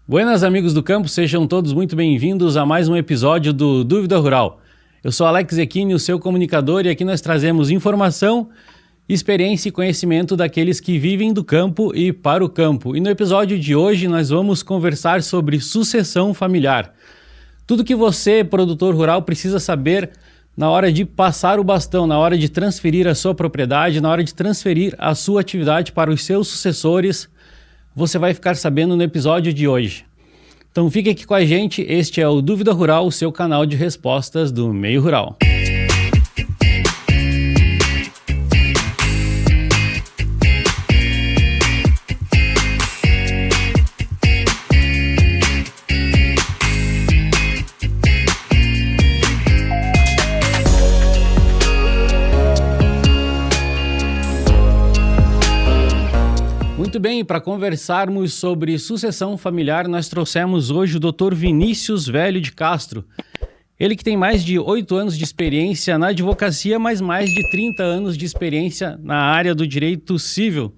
Buenas, amigos do campo, sejam todos muito bem-vindos a mais um episódio do Dúvida Rural. Eu sou Alex Zecchini, o seu comunicador, e aqui nós trazemos informação, experiência e conhecimento daqueles que vivem do campo e para o campo. E no episódio de hoje nós vamos conversar sobre sucessão familiar. Tudo que você, produtor rural, precisa saber na hora de passar o bastão, na hora de transferir a sua propriedade, na hora de transferir a sua atividade para os seus sucessores, você vai ficar sabendo no episódio de hoje. Então fique aqui com a gente, este é o Dúvida Rural, o seu canal de respostas do meio rural. Muito bem, para conversarmos sobre sucessão familiar, nós trouxemos hoje o Dr. Vinícius Velho de Castro. Ele que tem mais de 8 anos de experiência na advocacia, mas mais de 30 anos de experiência na área do direito civil.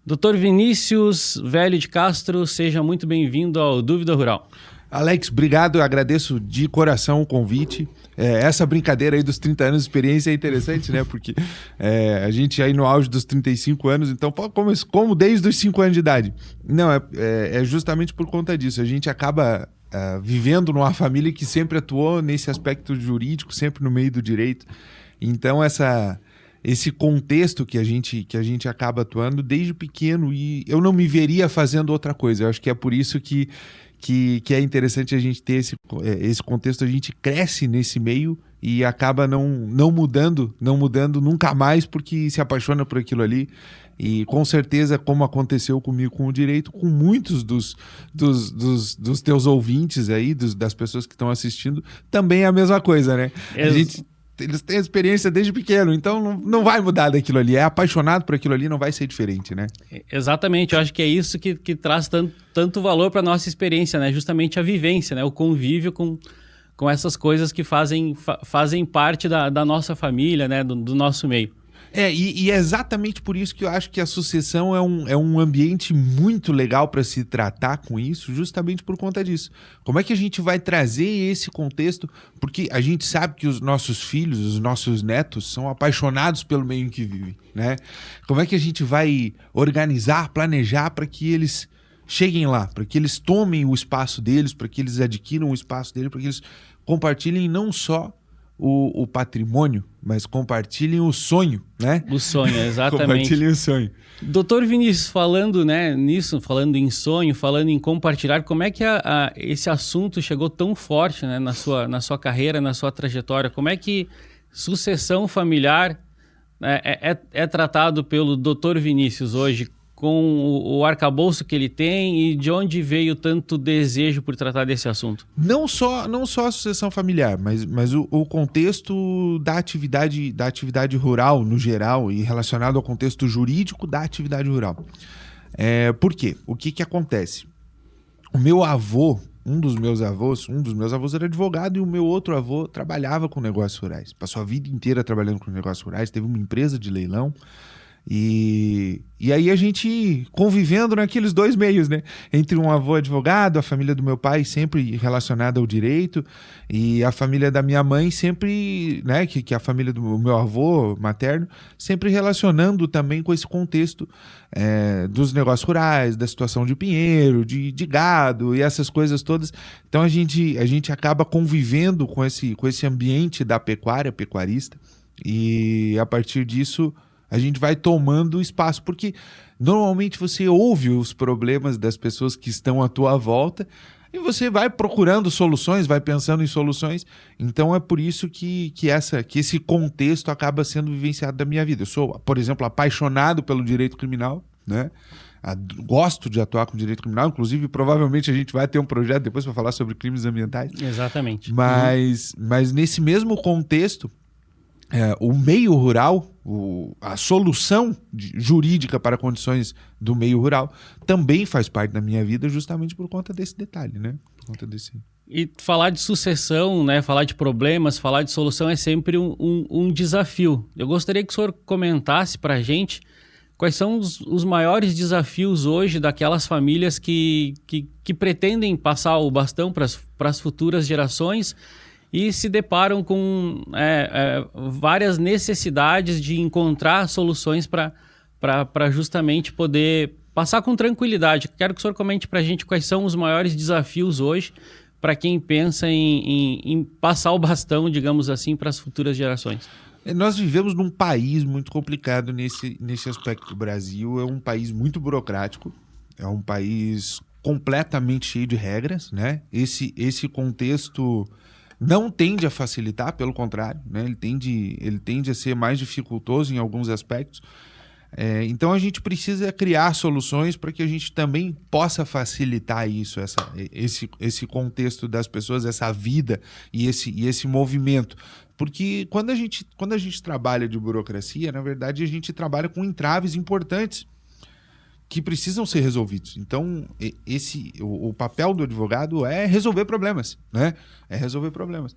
Dr. Vinícius Velho de Castro, seja muito bem-vindo ao Dúvida Rural. Alex, obrigado, eu agradeço de coração o convite. Essa brincadeira aí dos 30 anos de experiência é interessante, né? Porque a gente aí no auge dos 35 anos, então como desde os 5 anos de idade. Não, é justamente por conta disso. A gente acaba vivendo numa família que sempre atuou nesse aspecto jurídico, sempre no meio do direito. Então esse contexto que a gente acaba atuando desde pequeno, e eu não me veria fazendo outra coisa. Eu acho que é por isso que é interessante a gente ter esse contexto. A gente cresce nesse meio e acaba não mudando nunca mais, porque se apaixona por aquilo ali. E com certeza, como aconteceu comigo com o direito, com muitos dos teus ouvintes aí, das pessoas que estão assistindo, também é a mesma coisa, né? Eles têm experiência desde pequeno, então não vai mudar daquilo ali. É apaixonado por aquilo ali, não vai ser diferente, né? Exatamente, eu acho que é isso que traz tanto valor para a nossa experiência, né? Justamente a vivência, né? O convívio com essas coisas que fazem parte da nossa família, né? Do nosso meio. E é exatamente por isso que eu acho que a sucessão é um ambiente muito legal para se tratar com isso, justamente por conta disso. Como é que a gente vai trazer esse contexto? Porque a gente sabe que os nossos filhos, os nossos netos são apaixonados pelo meio em que vivem, né? Como é que a gente vai organizar, planejar para que eles cheguem lá, para que eles tomem o espaço deles, para que eles adquiram o espaço deles, para que eles compartilhem não só o patrimônio, mas compartilhem o sonho, né? O sonho, exatamente. Compartilhem o sonho. Doutor Vinícius, falando, né, nisso, falando em sonho, falando em compartilhar, como é que esse assunto chegou tão forte, né, na sua carreira, na sua trajetória? Como é que sucessão familiar é tratado pelo Dr. Vinícius hoje, com o arcabouço que ele tem, e de onde veio tanto desejo por tratar desse assunto? Não só a sucessão familiar, mas o contexto da atividade rural no geral, e relacionado ao contexto jurídico da atividade rural. Por quê? O que acontece? O meu avô, um dos meus avós era advogado, e o meu outro avô trabalhava com negócios rurais. Passou a vida inteira trabalhando com negócios rurais, teve uma empresa de leilão. E aí a gente convivendo naqueles dois meios, né? Entre um avô advogado, a família do meu pai sempre relacionada ao direito, e a família da minha mãe sempre, né? Que é a família do meu avô materno, sempre relacionando também com esse contexto dos negócios rurais, da situação de pinheiro, de gado e essas coisas todas. Então a gente acaba convivendo com esse ambiente da pecuarista, e a partir disso a gente vai tomando espaço, porque normalmente você ouve os problemas das pessoas que estão à tua volta e você vai procurando soluções, vai pensando em soluções. Então é por isso que esse contexto acaba sendo vivenciado da minha vida. Eu sou, por exemplo, apaixonado pelo direito criminal, né? Gosto de atuar com direito criminal, inclusive provavelmente a gente vai ter um projeto depois para falar sobre crimes ambientais. Exatamente. Mas nesse mesmo contexto, o meio rural, a solução jurídica para condições do meio rural também faz parte da minha vida, justamente por conta desse detalhe, né? Por conta desse... E falar de sucessão, né? Falar de problemas, falar de solução é sempre um desafio. Eu gostaria que o senhor comentasse para a gente quais são os maiores desafios hoje daquelas famílias que pretendem passar o bastão para as futuras gerações e se deparam com várias necessidades de encontrar soluções para justamente poder passar com tranquilidade. Quero que o senhor comente para a gente quais são os maiores desafios hoje para quem pensa em passar o bastão, digamos assim, para as futuras gerações. Nós vivemos num país muito complicado nesse aspecto. O Brasil é um país muito burocrático, é um país completamente cheio de regras, né? Esse contexto não tende a facilitar, pelo contrário, né? Ele tende a ser mais dificultoso em alguns aspectos. Então a gente precisa criar soluções para que a gente também possa facilitar isso, esse contexto das pessoas, essa vida e esse movimento. Porque quando a gente trabalha de burocracia, na verdade a gente trabalha com entraves importantes que precisam ser resolvidos. Então, o papel do advogado é resolver problemas, né? É resolver problemas.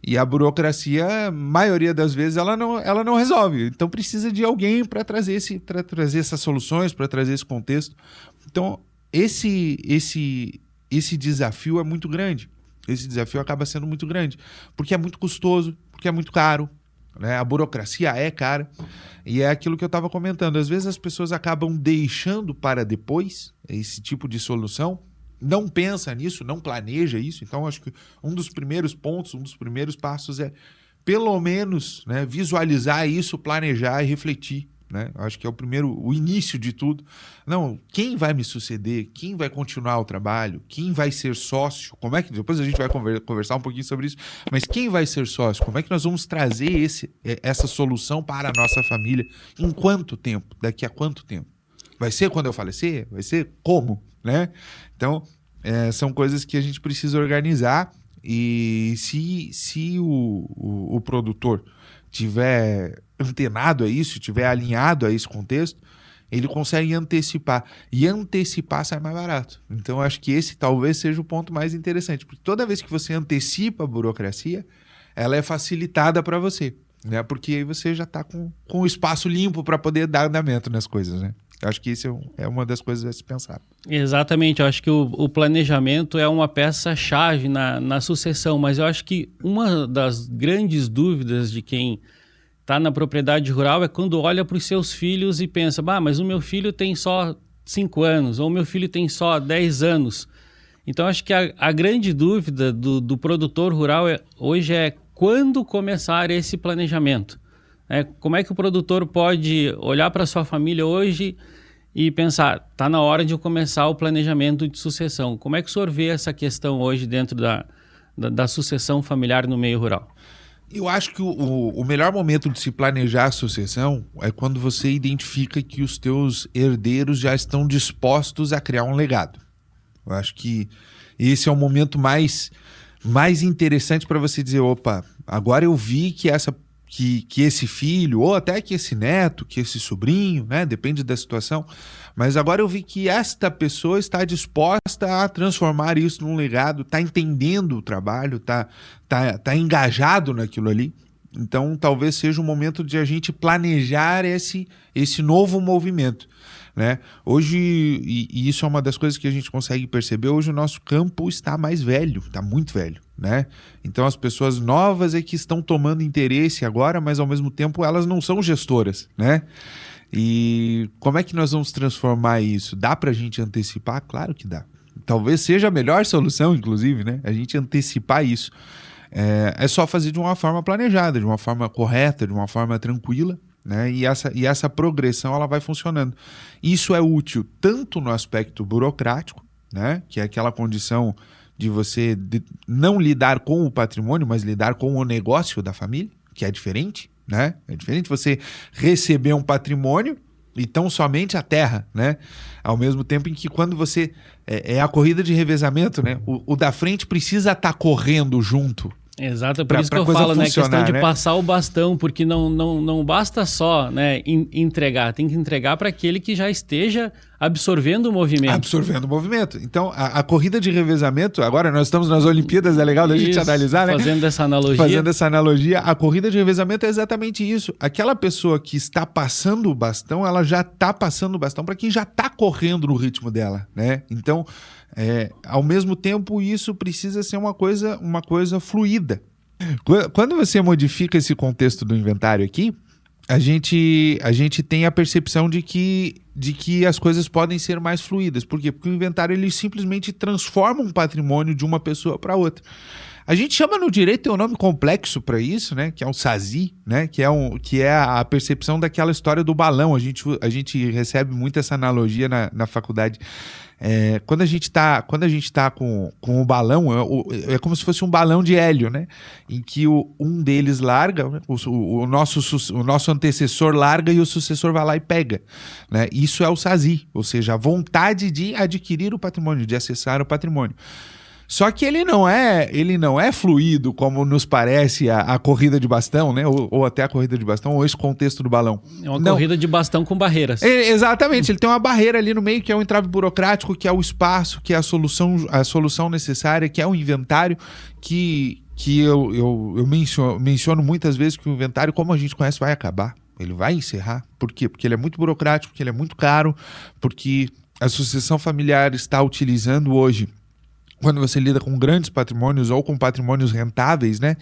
E a burocracia, maioria das vezes, ela não resolve. Então, precisa de alguém para trazer essas soluções, para trazer esse contexto. Então, esse desafio é muito grande. Esse desafio acaba sendo muito grande, porque é muito custoso, porque é muito caro, né? A burocracia é cara. E é aquilo que eu estava comentando. Às vezes as pessoas acabam deixando para depois esse tipo de solução, não pensa nisso, não planeja isso. Então, acho que um dos primeiros pontos, um dos primeiros passos é, pelo menos, né, visualizar isso, planejar e refletir. Né? Acho que é o início de tudo. Não, quem vai me suceder? Quem vai continuar o trabalho? Quem vai ser sócio? Como é que depois a gente vai conversar um pouquinho sobre isso? Mas quem vai ser sócio? Como é que nós vamos trazer essa solução para a nossa família? Em quanto tempo? Daqui a quanto tempo? Vai ser quando eu falecer? Vai ser como? Né? Então, são coisas que a gente precisa organizar. E se o produtor tiver antenado a isso, tiver alinhado a esse contexto, ele consegue antecipar. E antecipar sai mais barato. Então, acho que esse talvez seja o ponto mais interessante. Porque toda vez que você antecipa a burocracia, ela é facilitada para você, né? Porque aí você já está com o espaço limpo para poder dar andamento nas coisas, né? Eu acho que isso é uma das coisas a se pensar. Exatamente, eu acho que o planejamento é uma peça-chave na sucessão, mas eu acho que uma das grandes dúvidas de quem está na propriedade rural é quando olha para os seus filhos e pensa, mas o meu filho tem só 5 anos, ou o meu filho tem só 10 anos. Então, acho que a grande dúvida do produtor rural hoje é quando começar esse planejamento. Como é que o produtor pode olhar para a sua família hoje e pensar, está na hora de eu começar o planejamento de sucessão? Como é que o senhor vê essa questão hoje dentro da sucessão familiar no meio rural? Eu acho que o melhor momento de se planejar a sucessão é quando você identifica que os teus herdeiros já estão dispostos a criar um legado. Eu acho que esse é o momento mais interessante para você dizer, opa, agora eu vi que esse filho, ou até que esse neto, que esse sobrinho, né? Depende da situação, mas agora eu vi que esta pessoa está disposta a transformar isso num legado, está entendendo o trabalho, tá engajado naquilo ali. Então, talvez seja o momento de a gente planejar esse novo movimento, né? Hoje, e isso é uma das coisas que a gente consegue perceber, hoje o nosso campo está mais velho, está muito velho, né? Então as pessoas novas é que estão tomando interesse agora, mas ao mesmo tempo elas não são gestoras, né? E como é que nós vamos transformar isso? Dá para a gente antecipar? Claro que dá. Talvez seja a melhor solução, inclusive, né? A gente antecipar isso. É só fazer de uma forma planejada, de uma forma correta, de uma forma tranquila, né? E essa progressão ela vai funcionando. Isso é útil tanto no aspecto burocrático, né? Que é aquela condição de você não lidar com o patrimônio, mas lidar com o negócio da família, que é diferente, né? É diferente você receber um patrimônio e tão somente a terra, né? Ao mesmo tempo em que quando você... É a corrida de revezamento, né? O da frente precisa estar correndo junto. Exato, é por isso que eu falo, né? Questão de passar o bastão, porque não basta só, né, entregar, tem que entregar para aquele que já esteja absorvendo o movimento. Absorvendo o movimento. Então, a corrida de revezamento, agora nós estamos nas Olimpíadas, é legal da gente analisar, né? Fazendo essa analogia. Fazendo essa analogia, a corrida de revezamento é exatamente isso. Aquela pessoa que está passando o bastão, ela já está passando o bastão para quem já está correndo no ritmo dela, né? Então, ao mesmo tempo, isso precisa ser uma coisa fluida. Quando você modifica esse contexto do inventário aqui, a gente tem a percepção de que as coisas podem ser mais fluídas. Por quê? Porque o inventário ele simplesmente transforma um patrimônio de uma pessoa para outra. A gente chama no direito, tem um nome complexo para isso, né? Que é o SASI, né? Que é a percepção daquela história do balão. A gente recebe muito essa analogia na faculdade. Quando a gente tá com o balão, é como se fosse um balão de hélio, né? Em que um deles larga, né? o nosso antecessor larga e o sucessor vai lá e pega, né? Isso é o SASI, ou seja, a vontade de adquirir o patrimônio, de acessar o patrimônio. Só que ele não é fluido como nos parece a corrida de bastão, né? Ou até a corrida de bastão, ou esse contexto do balão. É uma corrida de bastão com barreiras. Exatamente, ele tem uma barreira ali no meio, que é o entrave burocrático, que é o espaço, que é a solução necessária, que é o inventário, que eu menciono muitas vezes que o inventário, como a gente conhece, vai acabar. Ele vai encerrar. Por quê? Porque ele é muito burocrático, porque ele é muito caro, porque a sucessão familiar está utilizando hoje, quando você lida com grandes patrimônios ou com patrimônios rentáveis, né?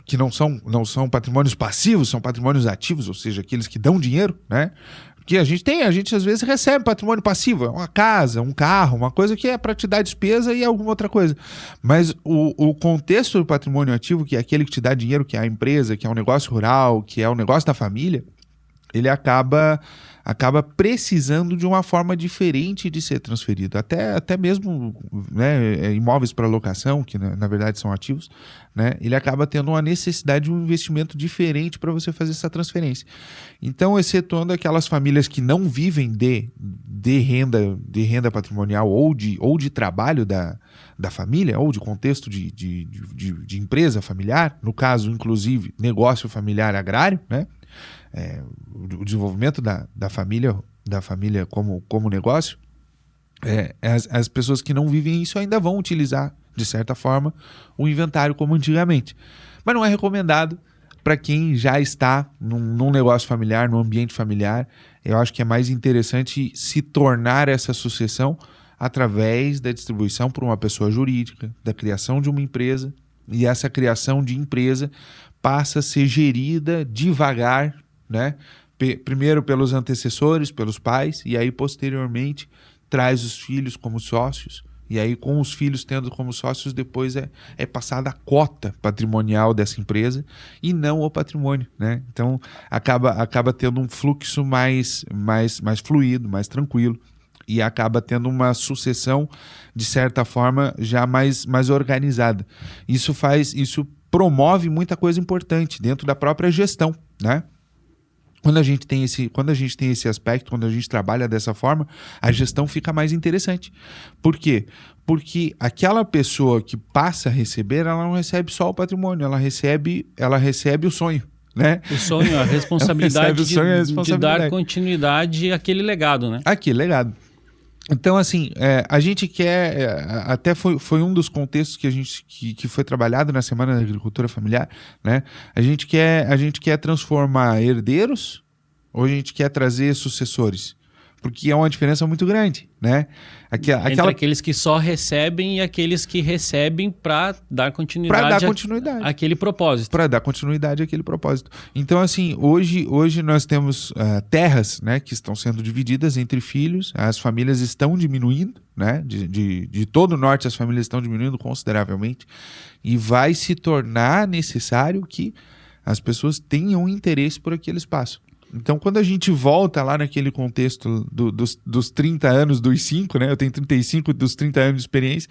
Que não são patrimônios passivos, são patrimônios ativos, ou seja, aqueles que dão dinheiro, né? Porque a gente às vezes recebe patrimônio passivo, uma casa, um carro, uma coisa que é para te dar despesa e alguma outra coisa. Mas o contexto do patrimônio ativo, que é aquele que te dá dinheiro, que é a empresa, que é o negócio rural, que é o negócio da família, ele acaba precisando de uma forma diferente de ser transferido. Até mesmo, né, imóveis para locação, que na verdade são ativos, né, ele acaba tendo uma necessidade de um investimento diferente para você fazer essa transferência. Então, excetuando aquelas famílias que não vivem de renda patrimonial ou de trabalho da família, ou de contexto de empresa familiar, no caso, inclusive, negócio familiar agrário, né? O desenvolvimento da família como negócio, as pessoas que não vivem isso ainda vão utilizar, de certa forma, o inventário como antigamente. Mas não é recomendado para quem já está num negócio familiar, num ambiente familiar. Eu acho que é mais interessante se tornar essa sucessão através da distribuição por uma pessoa jurídica, da criação de uma empresa, e essa criação de empresa passa a ser gerida devagar, né? Primeiro pelos antecessores, pelos pais, e aí posteriormente traz os filhos como sócios, e aí com os filhos tendo como sócios, depois é passada a cota patrimonial dessa empresa e não o patrimônio, né? Então acaba tendo um fluxo mais fluido, mais tranquilo, e acaba tendo uma sucessão, de certa forma, já mais organizada. Isso promove muita coisa importante dentro da própria gestão, né? Quando a gente tem esse aspecto, quando a gente trabalha dessa forma, a gestão fica mais interessante. Por quê? Porque aquela pessoa que passa a receber, ela não recebe só o patrimônio, ela recebe o sonho, né? O sonho, a responsabilidade de dar continuidade àquele legado, né? Aquele legado. Então, assim, a gente quer, até foi um dos contextos que foi trabalhado na Semana da Agricultura Familiar, né? A gente quer transformar herdeiros ou a gente quer trazer sucessores? Porque é uma diferença muito grande, né? Entre aqueles que só recebem e aqueles que recebem para dar continuidade àquele propósito. Para dar continuidade àquele propósito. Então, assim, hoje nós temos terras, né, que estão sendo divididas entre filhos, as famílias estão diminuindo, né? De todo o norte as famílias estão diminuindo consideravelmente, e vai se tornar necessário que as pessoas tenham interesse por aquele espaço. Então, quando a gente volta lá naquele contexto dos 30 anos dos 5, né? Eu tenho 35 dos 30 anos de experiência,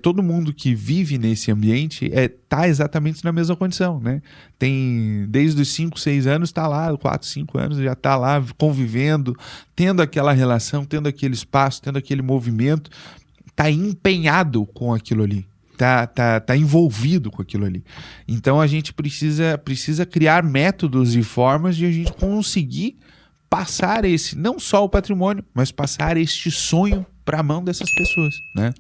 todo mundo que vive nesse ambiente está exatamente na mesma condição, né? Tem, desde os 5, 6 anos, está lá, 4, 5 anos, já está lá convivendo, tendo aquela relação, tendo aquele espaço, tendo aquele movimento, está empenhado com aquilo ali. Tá envolvido com aquilo ali. Então a gente precisa criar métodos e formas de a gente conseguir passar não só o patrimônio, mas passar este sonho para a mão dessas pessoas, né?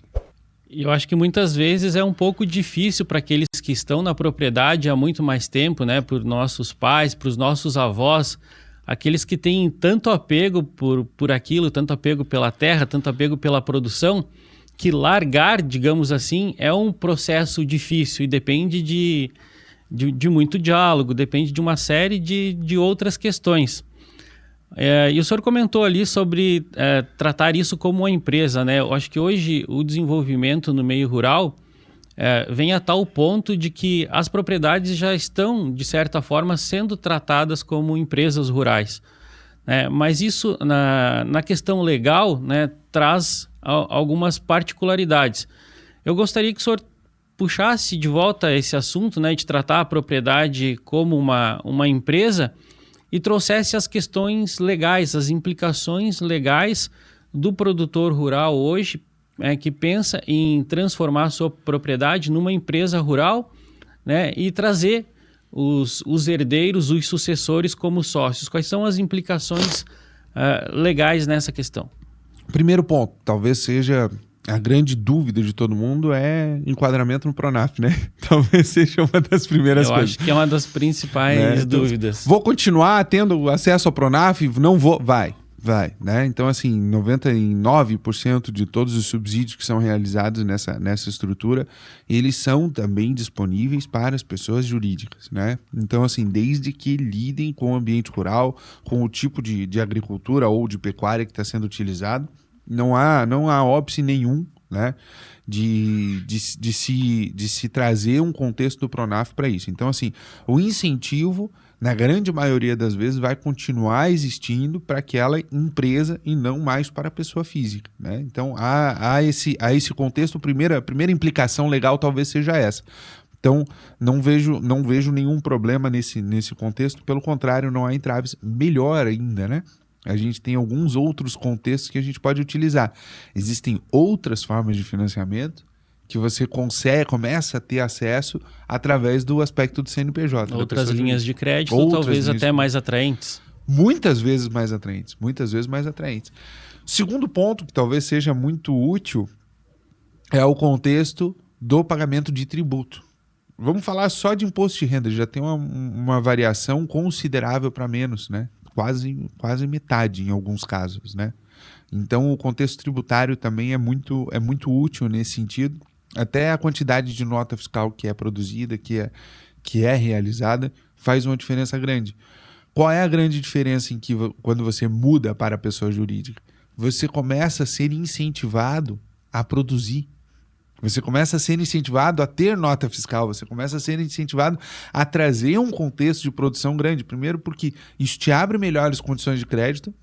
Eu acho que muitas vezes é um pouco difícil para aqueles que estão na propriedade há muito mais tempo, né? Para os nossos pais, para os nossos avós, aqueles que têm tanto apego por aquilo, tanto apego pela terra, tanto apego pela produção, que largar, digamos assim, é um processo difícil e depende de muito diálogo, depende de uma série de outras questões. E o senhor comentou ali sobre tratar isso como uma empresa, né? Eu acho que hoje o desenvolvimento no meio rural vem a tal ponto de que as propriedades já estão, de certa forma, sendo tratadas como empresas rurais, né? Mas isso, na questão legal, né, traz algumas particularidades. Eu gostaria que o senhor puxasse de volta esse assunto, né, de tratar a propriedade como uma empresa e trouxesse as questões legais, as implicações legais do produtor rural hoje, que pensa em transformar a sua propriedade numa empresa rural, né, e trazer os herdeiros, os sucessores como sócios. Quais são as implicações legais nessa questão? Primeiro ponto, talvez seja a grande dúvida de todo mundo, é enquadramento no Pronaf, né? Talvez seja uma das primeiras coisas. Eu acho que é uma das principais dúvidas. Vou continuar tendo acesso ao Pronaf? Não vou? Vai, né? Então, assim, 99% de todos os subsídios que são realizados nessa estrutura, eles são também disponíveis para as pessoas jurídicas, né? Então, assim, desde que lidem com o ambiente rural, com o tipo de agricultura ou de pecuária que está sendo utilizado, não há óbice nenhum, né, de se trazer um contexto do Pronaf para isso. Então, assim, o incentivo, na grande maioria das vezes, vai continuar existindo para aquela empresa e não mais para a pessoa física, né? Então, há esse contexto, a primeira implicação legal talvez seja essa. Então, não vejo nenhum problema nesse contexto, pelo contrário, não há entraves. Melhor ainda, né? A gente tem alguns outros contextos que a gente pode utilizar. Existem outras formas de financiamento que você começa a ter acesso através do aspecto do CNPJ. Outras linhas de crédito, talvez até mais atraentes. Muitas vezes mais atraentes. Segundo ponto, que talvez seja muito útil, é o contexto do pagamento de tributo. Vamos falar só de imposto de renda, já tem uma variação considerável para menos, né? Quase metade em alguns casos, né? Então o contexto tributário também é muito útil nesse sentido. Até a quantidade de nota fiscal que é produzida, que é realizada, faz uma diferença grande. Qual é a grande diferença quando você muda para a pessoa jurídica? Você começa a ser incentivado a produzir. Você começa a ser incentivado a ter nota fiscal, você começa a ser incentivado a trazer um contexto de produção grande. Primeiro porque isso te abre melhores condições de crédito,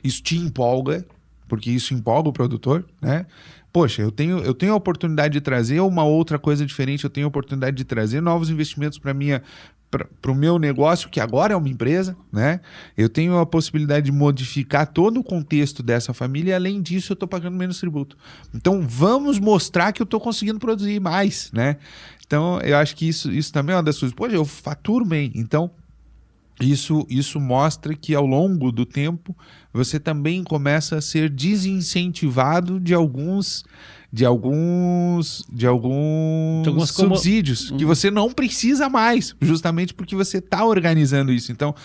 isso te empolga, porque isso empolga o produtor, né? Poxa, eu tenho a oportunidade de trazer uma outra coisa diferente, eu tenho a oportunidade de trazer novos investimentos para o meu negócio, que agora é uma empresa, né? Eu tenho a possibilidade de modificar todo o contexto dessa família e, além disso, eu estou pagando menos tributo. Então, vamos mostrar que eu estou conseguindo produzir mais, né? Então, eu acho que isso também é uma das coisas. Poxa, eu faturo bem. Então, isso mostra que, ao longo do tempo, você também começa a ser desincentivado de alguns subsídios que você não precisa mais, justamente porque você está organizando isso. Então,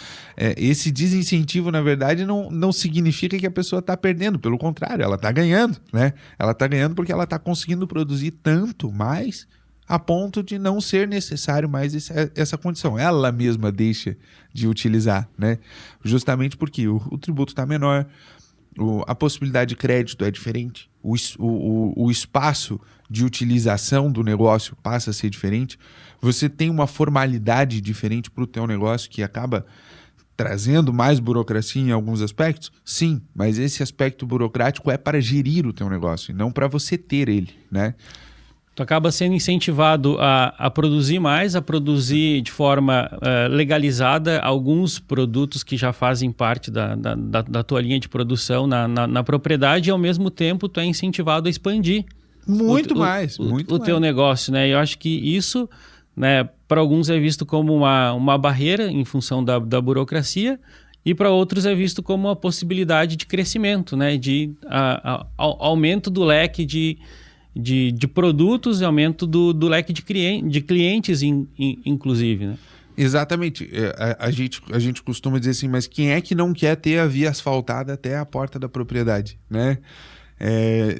esse desincentivo, na verdade, não significa que a pessoa está perdendo, pelo contrário, ela está ganhando, né? Ela está ganhando porque ela está conseguindo produzir tanto mais a ponto de não ser necessário mais essa condição. Ela mesma deixa de utilizar, né? Justamente porque o tributo está menor, a possibilidade de crédito é diferente, o espaço de utilização do negócio passa a ser diferente, você tem uma formalidade diferente para o teu negócio que acaba trazendo mais burocracia em alguns aspectos? Sim, mas esse aspecto burocrático é para gerir o teu negócio e não para você ter ele, né? Tu acaba sendo incentivado a produzir mais, a produzir de forma legalizada alguns produtos que já fazem parte da tua linha de produção na propriedade, e ao mesmo tempo tu é incentivado a expandir o teu negócio, né? Eu acho que isso, né, para alguns é visto como uma barreira em função da burocracia, e para outros é visto como uma possibilidade de crescimento, né? De aumento do leque de produtos e aumento do leque de clientes, inclusive, né? Exatamente. A gente costuma dizer assim, mas quem é que não quer ter a via asfaltada até a porta da propriedade, né?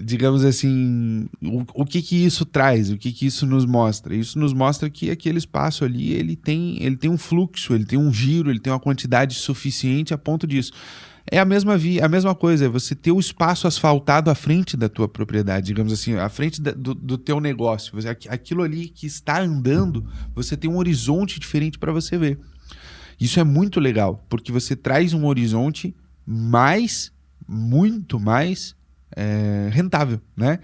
Digamos assim, o que isso traz, o que isso nos mostra? Isso nos mostra que aquele espaço ali, ele tem um fluxo, ele tem um giro, ele tem uma quantidade suficiente a ponto disso. É a mesma coisa, é você ter o espaço asfaltado à frente da tua propriedade, digamos assim, à frente do teu negócio. Aquilo ali que está andando, você tem um horizonte diferente para você ver. Isso é muito legal, porque você traz um horizonte muito mais rentável, né?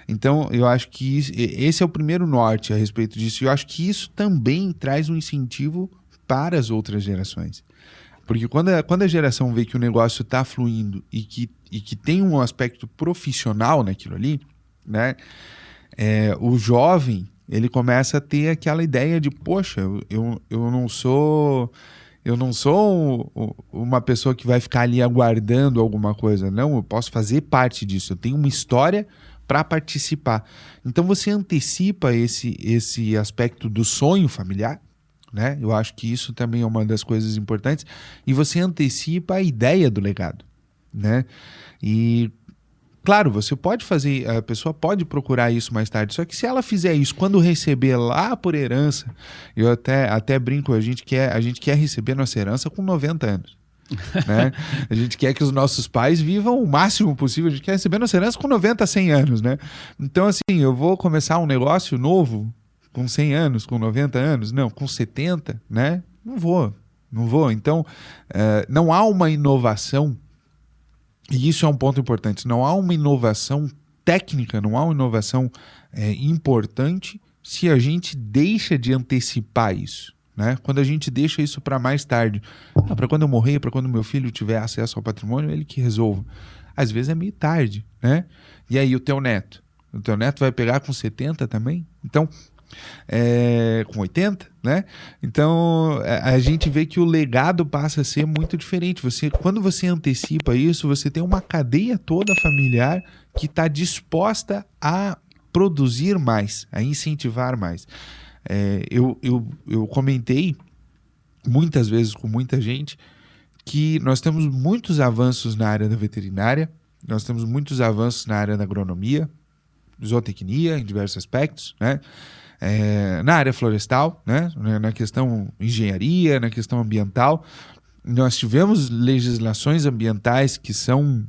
Então, eu acho que esse é o primeiro norte a respeito disso. Eu acho que isso também traz um incentivo para as outras gerações. Porque quando a geração vê que o negócio está fluindo e que tem um aspecto profissional naquilo ali, né? O jovem, ele começa a ter aquela ideia de, poxa, eu não sou uma pessoa que vai ficar ali aguardando alguma coisa. Não, eu posso fazer parte disso. Eu tenho uma história para participar. Então você antecipa esse aspecto do sonho familiar, né? Eu acho que isso também é uma das coisas importantes. E você antecipa a ideia do legado, né? E claro, você pode fazer, a pessoa pode procurar isso mais tarde, só que se ela fizer isso quando receber lá por herança, eu até brinco, a gente quer receber nossa herança com 90 anos. Né? A gente quer que os nossos pais vivam o máximo possível, a gente quer receber nossa herança com 90, 100 anos, né? Então assim, eu vou começar um negócio novo com 100 anos, com 90 anos? Não, com 70, né? Não vou. Então, não há uma inovação, e isso é um ponto importante, não há uma inovação técnica, não há uma inovação importante se a gente deixa de antecipar isso, né? Quando a gente deixa isso para mais tarde, para quando eu morrer, para quando meu filho tiver acesso ao patrimônio, ele que resolva. Às vezes é meio tarde, né? E aí o teu neto vai pegar com 70 também? Então, com 80, né? Então a gente vê que o legado passa a ser muito diferente. Quando você antecipa isso, você tem uma cadeia toda familiar que está disposta a produzir mais, a incentivar mais. Eu comentei muitas vezes com muita gente que nós temos muitos avanços na área da veterinária, nós temos muitos avanços na área da agronomia, zootecnia, em diversos aspectos, né? Na área florestal, né? Na questão engenharia, na questão ambiental. Nós tivemos legislações ambientais que são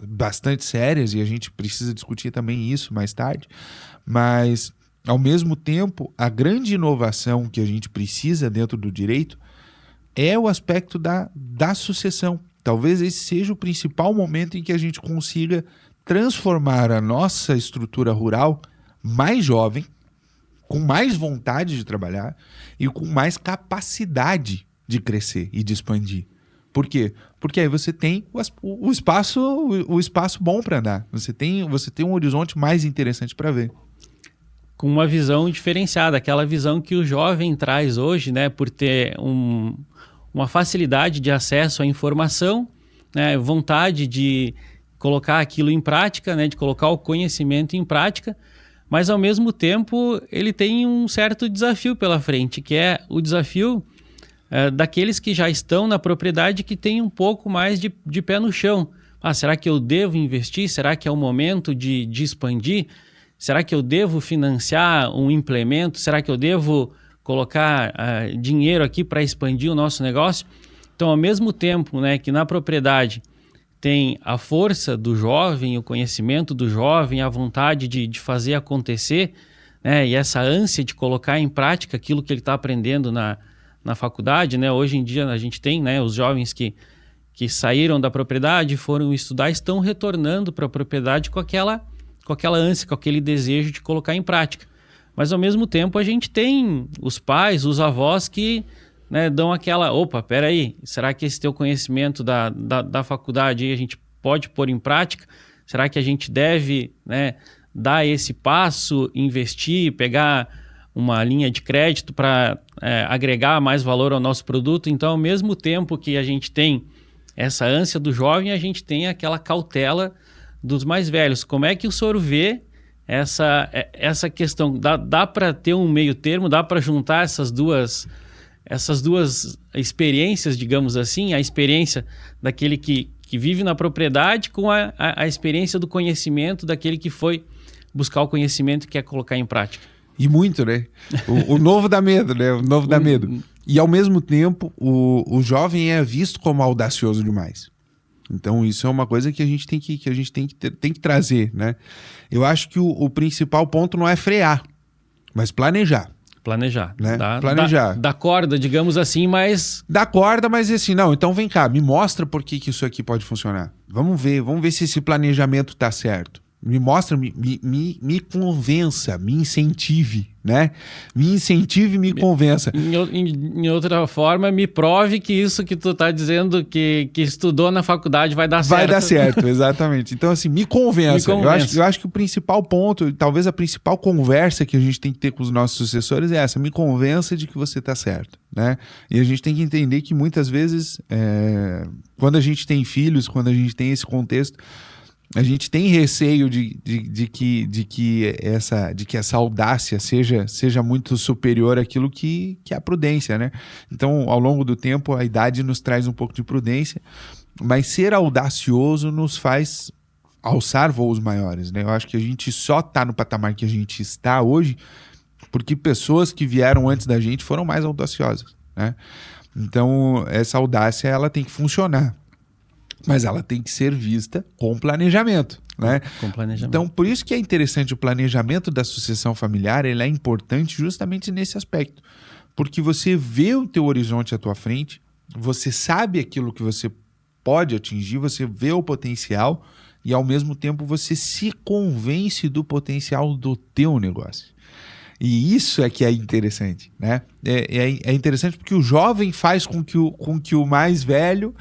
bastante sérias e a gente precisa discutir também isso mais tarde, mas ao mesmo tempo a grande inovação que a gente precisa dentro do direito é o aspecto da sucessão. Talvez esse seja o principal momento em que a gente consiga transformar a nossa estrutura rural mais jovem, com mais vontade de trabalhar e com mais capacidade de crescer e de expandir. Por quê? Porque aí você tem o espaço bom para andar. Você tem um horizonte mais interessante para ver. Com uma visão diferenciada, aquela visão que o jovem traz hoje, né, por ter uma facilidade de acesso à informação, né, vontade de colocar aquilo em prática, né, de colocar o conhecimento em prática, mas ao mesmo tempo ele tem um certo desafio pela frente, que é o desafio daqueles que já estão na propriedade, que tem um pouco mais de pé no chão. Será que eu devo investir? Será que é o momento de expandir? Será que eu devo financiar um implemento? Será que eu devo colocar dinheiro aqui para expandir o nosso negócio? Então, ao mesmo tempo, né, que na propriedade tem a força do jovem, o conhecimento do jovem, a vontade de fazer acontecer, né, e essa ânsia de colocar em prática aquilo que ele está aprendendo na faculdade, né? Hoje em dia a gente tem, né, os jovens que saíram da propriedade, foram estudar, estão retornando para a propriedade com aquela ânsia, com aquele desejo de colocar em prática. Mas ao mesmo tempo a gente tem os pais, os avós que, né, dão aquela, peraí, será que esse teu conhecimento da faculdade aí a gente pode pôr em prática? Será que a gente deve, né, dar esse passo, investir, pegar uma linha de crédito para agregar mais valor ao nosso produto. Então, ao mesmo tempo que a gente tem essa ânsia do jovem, a gente tem aquela cautela dos mais velhos. Como é que o senhor vê essa questão? Dá para ter um meio termo? Dá para juntar essas duas experiências, digamos assim, a experiência daquele que vive na propriedade com a experiência do conhecimento daquele que foi buscar o conhecimento e quer colocar em prática? E muito, né? O novo dá medo, né? O novo dá medo. E ao mesmo tempo, o jovem é visto como audacioso demais. Então isso é uma coisa que a gente tem que trazer, né? Eu acho que o principal ponto não é frear, mas planejar. Planejar. Né? Planejar. Dá corda, digamos assim, mas... Dá corda, mas assim, não, então vem cá, me mostra por que isso aqui pode funcionar. Vamos ver se esse planejamento tá certo. Me mostra, me convença, me incentive, né? Me incentive e me convença. Em outra forma, me prove que isso que tu tá dizendo que estudou na faculdade vai dar certo. Vai dar certo, exatamente. Então, assim, me convença. Eu acho que o principal ponto, talvez a principal conversa que a gente tem que ter com os nossos sucessores é essa: me convença de que você tá certo, né? E a gente tem que entender que muitas vezes, quando a gente tem filhos, quando a gente tem esse contexto, a gente tem receio de que essa audácia seja muito superior àquilo que é a prudência, né? Então, ao longo do tempo, a idade nos traz um pouco de prudência, mas ser audacioso nos faz alçar voos maiores, né? Eu acho que a gente só está no patamar que a gente está hoje porque pessoas que vieram antes da gente foram mais audaciosas, né? Então, essa audácia, ela tem que funcionar. Mas ela tem que ser vista com planejamento, né? Com planejamento. Então, por isso que é interessante o planejamento da sucessão familiar. Ele é importante justamente nesse aspecto. Porque você vê o teu horizonte à tua frente, você sabe aquilo que você pode atingir, você vê o potencial e, ao mesmo tempo, você se convence do potencial do teu negócio. E isso é que é interessante, né? É interessante porque o jovem faz com que o mais velho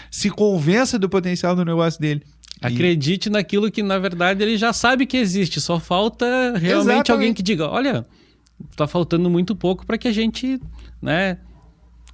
se convença do potencial do negócio dele. Acredite naquilo que, na verdade, ele já sabe que existe. Só falta realmente Exatamente. Alguém que diga, olha, tá faltando muito pouco para que a gente, né,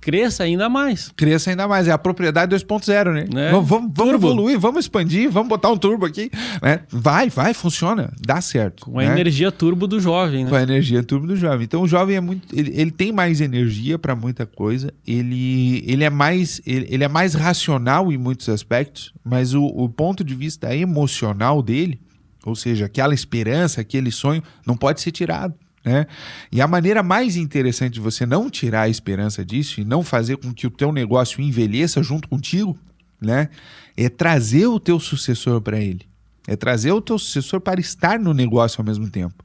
cresça ainda mais. Cresça ainda mais. É a propriedade 2.0, né? Vamos evoluir, vamos expandir, vamos botar um turbo aqui, né? Vai, funciona, dá certo. Com a energia turbo do jovem, né? Com a energia turbo do jovem. Então o jovem ele tem mais energia para muita coisa, ele é mais racional em muitos aspectos, mas o ponto de vista emocional dele, ou seja, aquela esperança, aquele sonho, não pode ser tirado, né? E a maneira mais interessante de você não tirar a esperança disso e não fazer com que o teu negócio envelheça junto contigo, né, é trazer o teu sucessor para ele. É trazer o teu sucessor para estar no negócio ao mesmo tempo.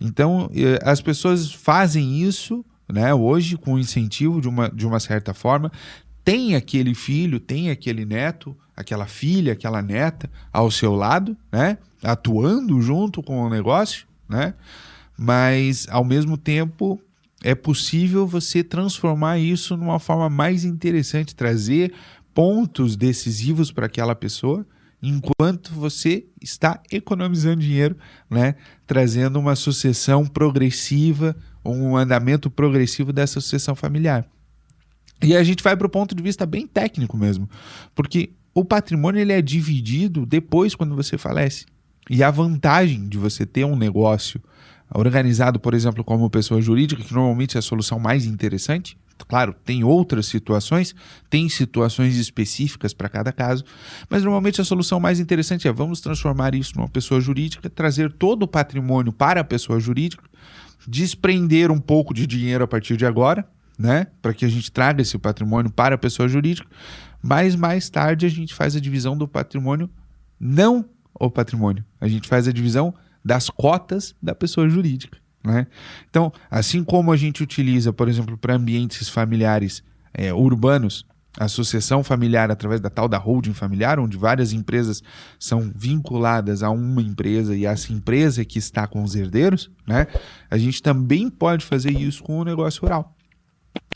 Então, as pessoas fazem isso, né, hoje com incentivo de uma certa forma. Tem aquele filho, tem aquele neto, aquela filha, aquela neta ao seu lado, né, atuando junto com o negócio, né? Mas, ao mesmo tempo, é possível você transformar isso numa forma mais interessante, trazer pontos decisivos para aquela pessoa, enquanto você está economizando dinheiro, né? Trazendo uma sucessão progressiva, um andamento progressivo dessa sucessão familiar. E a gente vai para o ponto de vista bem técnico mesmo, porque o patrimônio ele é dividido depois quando você falece. E a vantagem de você ter um negócio organizado, por exemplo, como pessoa jurídica, que normalmente é a solução mais interessante. Claro, tem outras situações, tem situações específicas para cada caso, mas normalmente a solução mais interessante é vamos transformar isso numa pessoa jurídica, trazer todo o patrimônio para a pessoa jurídica, desprender um pouco de dinheiro a partir de agora, né, para que a gente traga esse patrimônio para a pessoa jurídica, mas mais tarde a gente faz a divisão do patrimônio, não o patrimônio, a gente faz a divisão das cotas da pessoa jurídica, né? Então, assim como a gente utiliza, por exemplo, para ambientes familiares urbanos, a sucessão familiar através da tal da holding familiar, onde várias empresas são vinculadas a uma empresa e essa empresa é que está com os herdeiros, né? A gente também pode fazer isso com o negócio rural.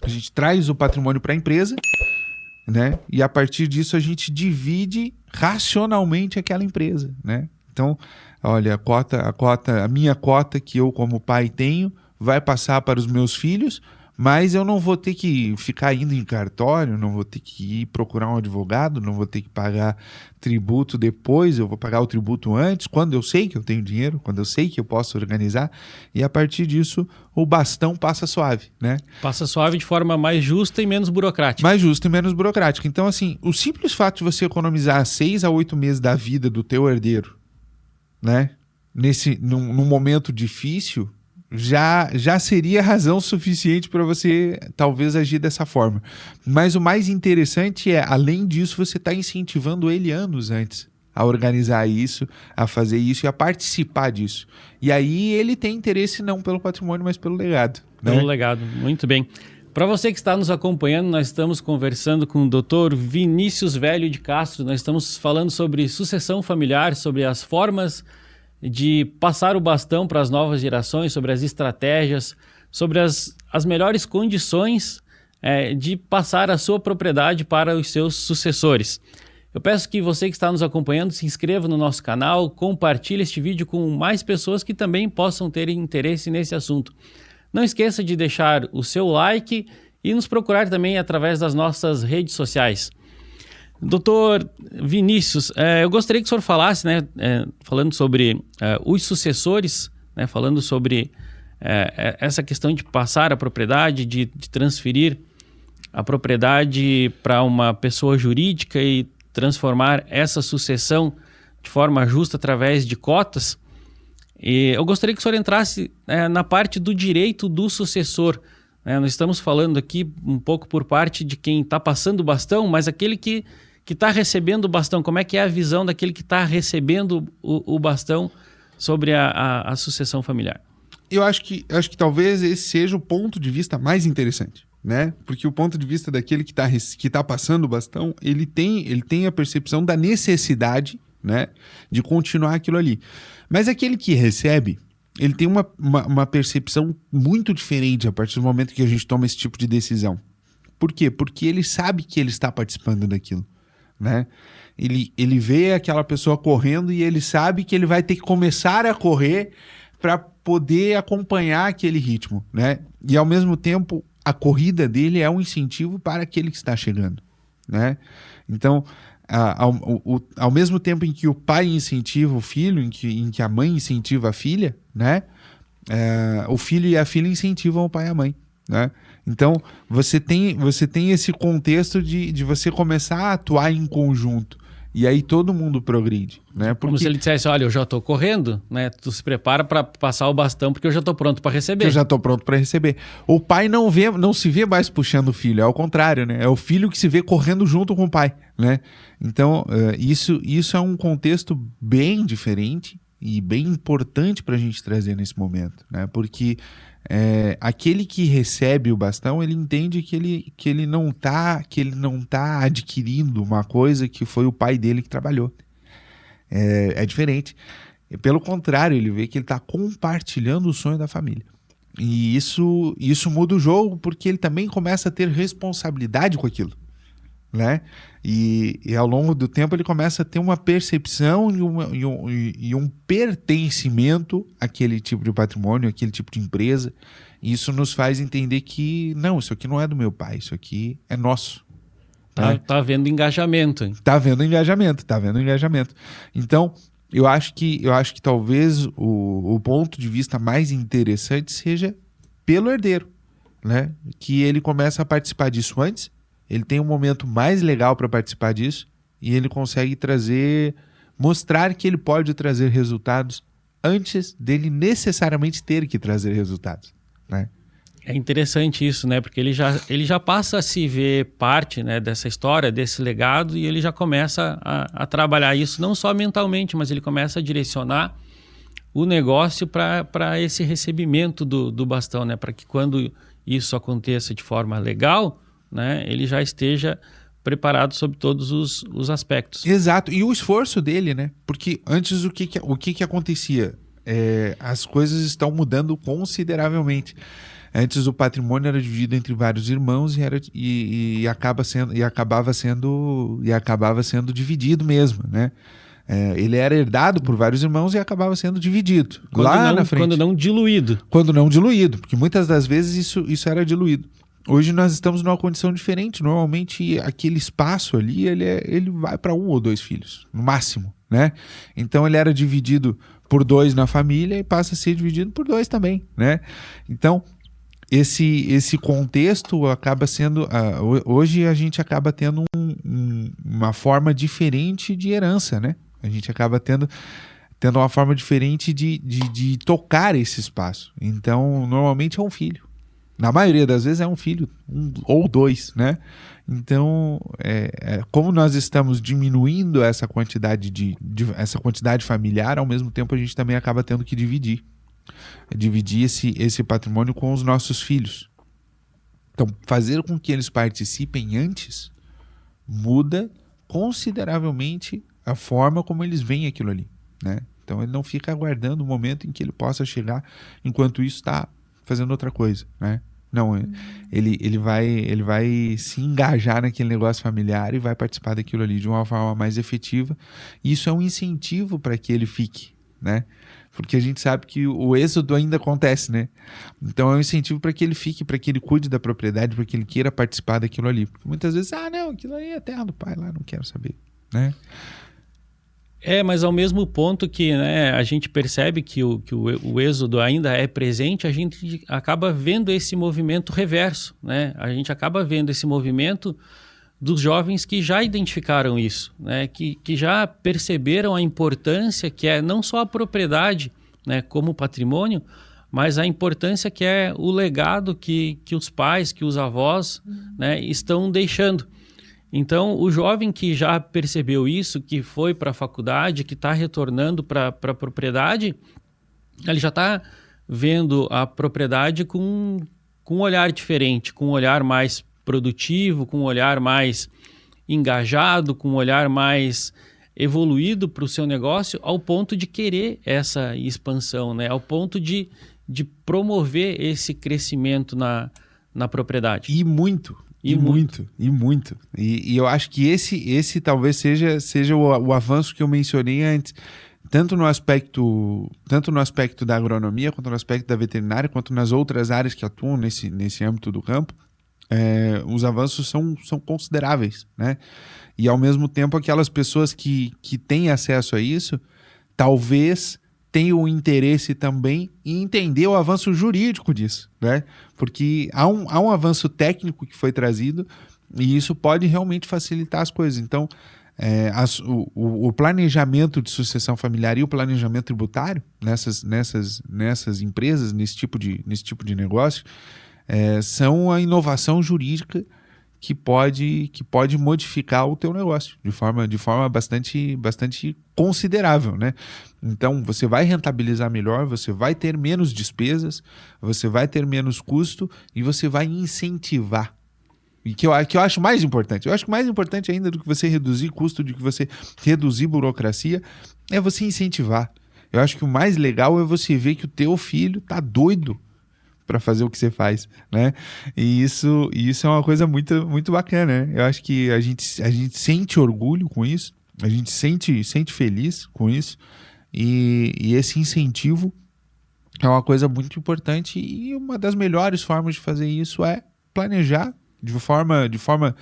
A gente traz o patrimônio para a empresa, né? E a partir disso a gente divide racionalmente aquela empresa, né? Então, olha, a minha cota que eu como pai tenho vai passar para os meus filhos, mas eu não vou ter que ficar indo em cartório, não vou ter que ir procurar um advogado, não vou ter que pagar tributo depois, eu vou pagar o tributo antes, quando eu sei que eu tenho dinheiro, quando eu sei que eu posso organizar, e a partir disso o bastão passa suave, né? Passa suave de forma mais justa e menos burocrática. Mais justa e menos burocrática. Então, assim, o simples fato de você economizar 6 a 8 meses da vida do teu herdeiro, né? Num momento difícil, já seria razão suficiente para você talvez agir dessa forma. Mas o mais interessante é, além disso, você está incentivando ele anos antes a organizar isso, a fazer isso e a participar disso. E aí ele tem interesse não pelo patrimônio, mas pelo legado. Né? Pelo legado, muito bem. Para você que está nos acompanhando, nós estamos conversando com o Dr. Vinícius Velho de Castro. Nós estamos falando sobre sucessão familiar, sobre as formas de passar o bastão para as novas gerações, sobre as estratégias, sobre as melhores condições de passar a sua propriedade para os seus sucessores. Eu peço que você que está nos acompanhando se inscreva no nosso canal, compartilhe este vídeo com mais pessoas que também possam ter interesse nesse assunto. Não esqueça de deixar o seu like e nos procurar também através das nossas redes sociais. Doutor Vinícius, eu gostaria que o senhor falasse, né, falando sobre os sucessores, né, falando sobre essa questão de passar a propriedade, de transferir a propriedade para uma pessoa jurídica e transformar essa sucessão de forma justa através de cotas. E eu gostaria que o senhor entrasse na parte do direito do sucessor. Nós estamos falando aqui um pouco por parte de quem está passando o bastão, mas aquele que está recebendo o bastão, como é que é a visão daquele que está recebendo o bastão sobre a sucessão familiar? Eu acho que talvez esse seja o ponto de vista mais interessante, né? Porque o ponto de vista daquele que tá passando o bastão, ele tem a percepção da necessidade, né, de continuar aquilo ali. Mas aquele que recebe, ele tem uma percepção muito diferente a partir do momento que a gente toma esse tipo de decisão. Por quê? Porque ele sabe que ele está participando daquilo. Né? Ele vê aquela pessoa correndo e ele sabe que ele vai ter que começar a correr para poder acompanhar aquele ritmo, né? E ao mesmo tempo a corrida dele é um incentivo para aquele que está chegando, né? Então ao mesmo tempo em que o pai incentiva o filho, em que a mãe incentiva a filha, né? O filho e a filha incentivam o pai e a mãe, né? Então, você tem esse contexto de você começar a atuar em conjunto. E aí todo mundo progride, né? Como se ele dissesse, olha, eu já estou correndo, né? Tu se prepara para passar o bastão porque eu já estou pronto para receber. Eu já estou pronto para receber. O pai não se vê mais puxando o filho, é o contrário, né? É o filho que se vê correndo junto com o pai, né? Então, isso é um contexto bem diferente e bem importante para a gente trazer nesse momento, né? Porque aquele que recebe o bastão, ele entende que ele não tá adquirindo uma coisa que foi o pai dele que trabalhou. É diferente. Pelo contrário, ele vê que ele está compartilhando o sonho da família. E isso muda o jogo, porque ele também começa a ter responsabilidade com aquilo, né? E ao longo do tempo ele começa a ter uma percepção e um pertencimento àquele tipo de patrimônio, àquele tipo de empresa. E isso nos faz entender que não, isso aqui não é do meu pai, isso aqui é nosso. Tá havendo engajamento. Tá havendo engajamento. Então, eu acho que talvez o ponto de vista mais interessante seja pelo herdeiro, né? Que ele começa a participar disso antes. Ele tem um momento mais legal para participar disso e ele consegue mostrar que ele pode trazer resultados antes dele necessariamente ter que trazer resultados, né? É interessante isso, né? Porque ele já passa a se ver parte, né, dessa história, desse legado, e ele já começa a trabalhar isso não só mentalmente, mas ele começa a direcionar o negócio para esse recebimento do bastão, né? Para que quando isso aconteça de forma legal, né, ele já esteja preparado sob todos os aspectos. Exato, e o esforço dele, né? Porque antes o que acontecia? As coisas estão mudando consideravelmente. Antes o patrimônio era dividido entre vários irmãos e acabava sendo dividido mesmo, né? Ele era herdado por vários irmãos e acabava sendo dividido. Na frente. Quando não diluído. Quando não diluído, porque muitas das vezes isso era diluído. Hoje nós estamos numa condição diferente. Normalmente aquele espaço ali, ele vai para 1 ou 2 filhos, no máximo, né? Então ele era dividido por 2 na família e passa a ser dividido por 2 também, né? Então esse contexto acaba sendo... hoje a gente acaba tendo uma forma diferente de herança, né? A gente acaba tendo uma forma diferente de tocar esse espaço. Então, normalmente é um filho. Na maioria das vezes é um filho, 1 ou 2, né? Então, como nós estamos diminuindo essa quantidade essa quantidade familiar, ao mesmo tempo a gente também acaba tendo que dividir esse patrimônio com os nossos filhos. Então, fazer com que eles participem antes muda consideravelmente a forma como eles veem aquilo ali, né? Então ele não fica aguardando o momento em que ele possa chegar, enquanto isso está fazendo outra coisa, né? Não, ele vai se engajar naquele negócio familiar e vai participar daquilo ali de uma forma mais efetiva. E isso é um incentivo para que ele fique, né? Porque a gente sabe que o êxodo ainda acontece, né? Então é um incentivo para que ele fique, para que ele cuide da propriedade, para que ele queira participar daquilo ali. Porque muitas vezes, não, aquilo aí é terra do pai lá, não quero saber, né? Mas ao mesmo ponto que, né, a gente percebe que o êxodo ainda é presente, a gente acaba vendo esse movimento reverso, né? A gente acaba vendo esse movimento dos jovens que já identificaram isso, né? Que já perceberam a importância que é não só a propriedade, né, como patrimônio, mas a importância que é o legado que os pais, que os avós, né, estão deixando. Então, o jovem que já percebeu isso, que foi para a faculdade, que está retornando para a propriedade, ele já está vendo a propriedade com um olhar diferente, com um olhar mais produtivo, com um olhar mais engajado, com um olhar mais evoluído para o seu negócio, ao ponto de querer essa expansão, né? Ao ponto de promover esse crescimento na propriedade. E muito. E eu acho que esse talvez seja o avanço que eu mencionei antes, tanto no aspecto da agronomia, quanto no aspecto da veterinária, quanto nas outras áreas que atuam nesse âmbito do campo. Os avanços são consideráveis, né? E ao mesmo tempo aquelas pessoas que têm acesso a isso, talvez tenham interesse também em entender o avanço jurídico disso, né? Porque há um avanço técnico que foi trazido e isso pode realmente facilitar as coisas. Então, o planejamento de sucessão familiar e o planejamento tributário nessas empresas, nesse tipo de negócio, são a inovação jurídica que pode modificar o teu negócio de forma bastante considerável, né? Então, você vai rentabilizar melhor, você vai ter menos despesas, você vai ter menos custo e você vai incentivar. E que eu acho mais importante. Eu acho que mais importante ainda do que você reduzir custo, do que você reduzir burocracia, é você incentivar. Eu acho que o mais legal é você ver que o teu filho tá doido para fazer o que você faz, né? E isso é uma coisa muito, muito bacana, né? Eu acho que a gente sente orgulho com isso, a gente sente feliz com isso, e esse incentivo é uma coisa muito importante, e uma das melhores formas de fazer isso é planejar de forma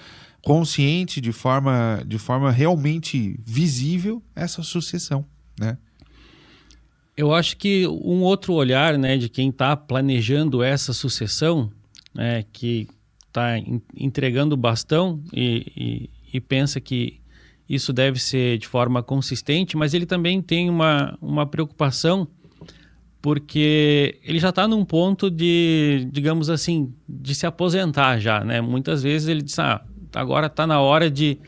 consciente, de forma realmente visível essa sucessão, né? Eu acho que um outro olhar, né, de quem está planejando essa sucessão, né, que está entregando o bastão e pensa que isso deve ser de forma consistente, mas ele também tem uma preocupação, porque ele já está num ponto de, digamos assim, de se aposentar já, né? Muitas vezes ele diz, agora está na hora de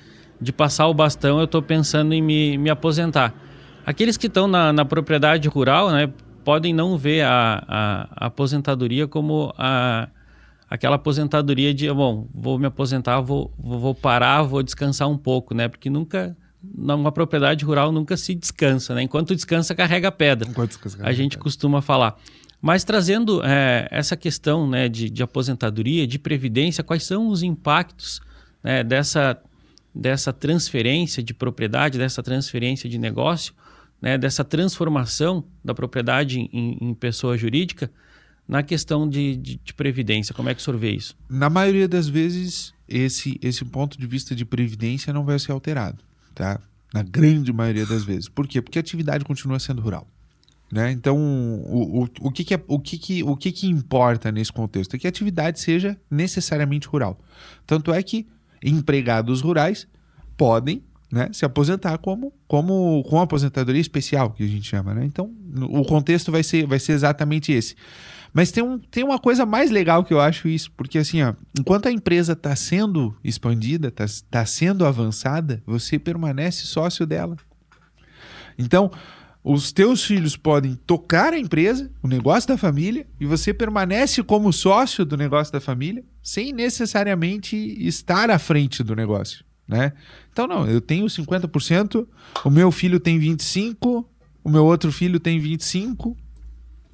passar o bastão, eu estou pensando em me aposentar. Aqueles que estão na propriedade rural, né, podem não ver a aposentadoria como aquela aposentadoria de, vou me aposentar, vou parar, vou descansar um pouco, né? Porque numa propriedade rural nunca se descansa, né? Enquanto descansa, carrega pedra. A gente costuma falar. Mas trazendo essa questão, né, de aposentadoria, de previdência, quais são os impactos, né, dessa transferência de propriedade, dessa transferência de negócio, né, dessa transformação da propriedade em pessoa jurídica na questão de previdência? Como é que o senhor vê isso? Na maioria das vezes, esse ponto de vista de previdência não vai ser alterado, tá? Na grande maioria das vezes. Por quê? Porque a atividade continua sendo rural, né? Então, o que importa nesse contexto é que a atividade seja necessariamente rural. Tanto é que empregados rurais podem, né, se aposentar com aposentadoria especial, que a gente chama, né? Então, o contexto vai ser exatamente esse. Mas tem uma coisa mais legal que eu acho isso, porque assim, ó, enquanto a empresa está sendo expandida, está sendo avançada, você permanece sócio dela. Então, os teus filhos podem tocar a empresa, o negócio da família, e você permanece como sócio do negócio da família, sem necessariamente estar à frente do negócio, né? Então, não, eu tenho 50%, o meu filho tem 25%, o meu outro filho tem 25%,